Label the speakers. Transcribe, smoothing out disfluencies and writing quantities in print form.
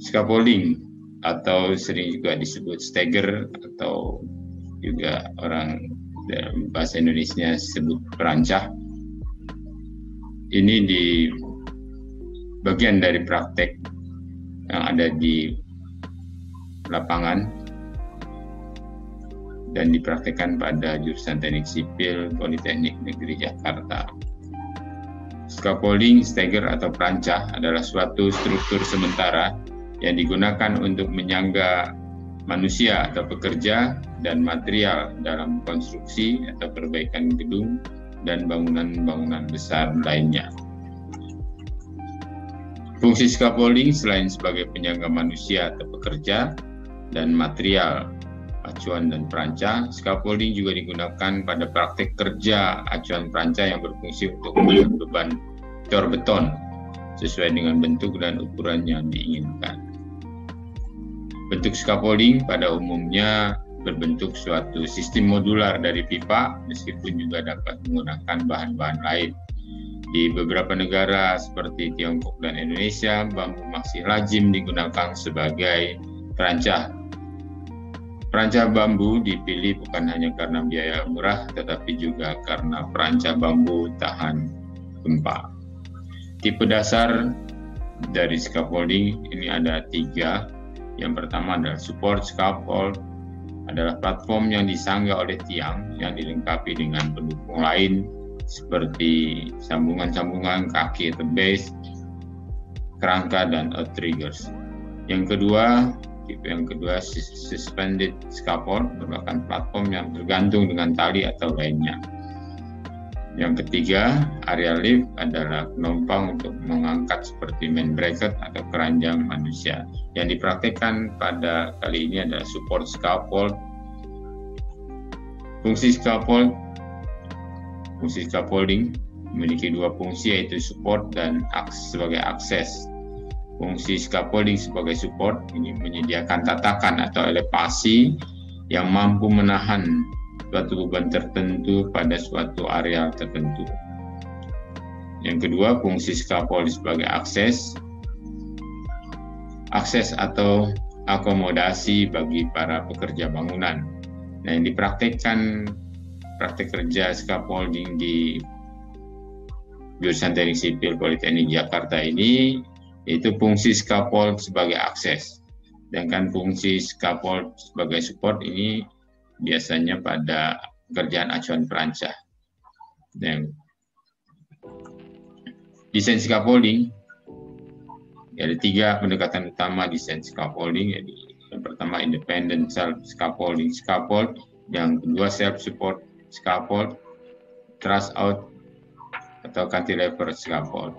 Speaker 1: Scaffolding atau sering juga disebut stagger atau juga orang dalam bahasa Indonesia sebut perancah. Ini di bagian dari praktek yang ada di lapangan dan dipraktekkan pada jurusan Teknik Sipil Politeknik Negeri Jakarta. Scaffolding, stagger atau perancah adalah suatu struktur sementara yang digunakan untuk menyangga manusia atau pekerja dan material dalam konstruksi atau perbaikan gedung dan bangunan-bangunan besar lainnya. Fungsi scaffolding selain sebagai penyangga manusia atau pekerja dan material acuan dan perancah, scaffolding juga digunakan pada praktek kerja acuan perancah yang berfungsi untuk menahan beban cor beton sesuai dengan bentuk dan ukuran yang diinginkan. Bentuk scaffolding pada umumnya berbentuk suatu sistem modular dari pipa, meskipun juga dapat menggunakan bahan-bahan lain. Di beberapa negara seperti Tiongkok dan Indonesia, bambu masih lazim digunakan sebagai perancah. Perancah bambu dipilih bukan hanya karena biaya murah, tetapi juga karena perancah bambu tahan gempa. Tipe dasar dari scaffolding ini ada 3. Yang pertama adalah support scaffold, adalah platform yang disangga oleh tiang yang dilengkapi dengan pendukung lain seperti sambungan-sambungan kaki atau base, kerangka, dan outriggers. Tipe yang kedua suspended scaffold, merupakan platform yang tergantung dengan tali atau lainnya. Yang ketiga, area lift adalah penumpang untuk mengangkat seperti main bracket atau keranjang manusia. Yang dipraktikkan pada kali ini adalah support scaffold. Fungsi scaffolding memiliki 2 fungsi, yaitu support dan sebagai akses. Fungsi scaffolding sebagai support ini menyediakan tatakan atau elevasi yang mampu menahan suatu beban tertentu pada suatu area tertentu. Yang kedua, fungsi scaffold sebagai akses atau akomodasi bagi para pekerja bangunan. Nah, yang dipraktekkan praktek kerja scaffolding di jurusan Teknik Sipil Politeknik Jakarta ini yaitu fungsi scaffold sebagai akses. Sedangkan fungsi scaffold sebagai support ini biasanya pada pekerjaan acuan perancah. Dan desain scaffolding, ada 3 pendekatan utama desain scaffolding. Yang pertama independent self scaffolding scaffold, yang kedua self support scaffold, truss out atau cantilever scaffold.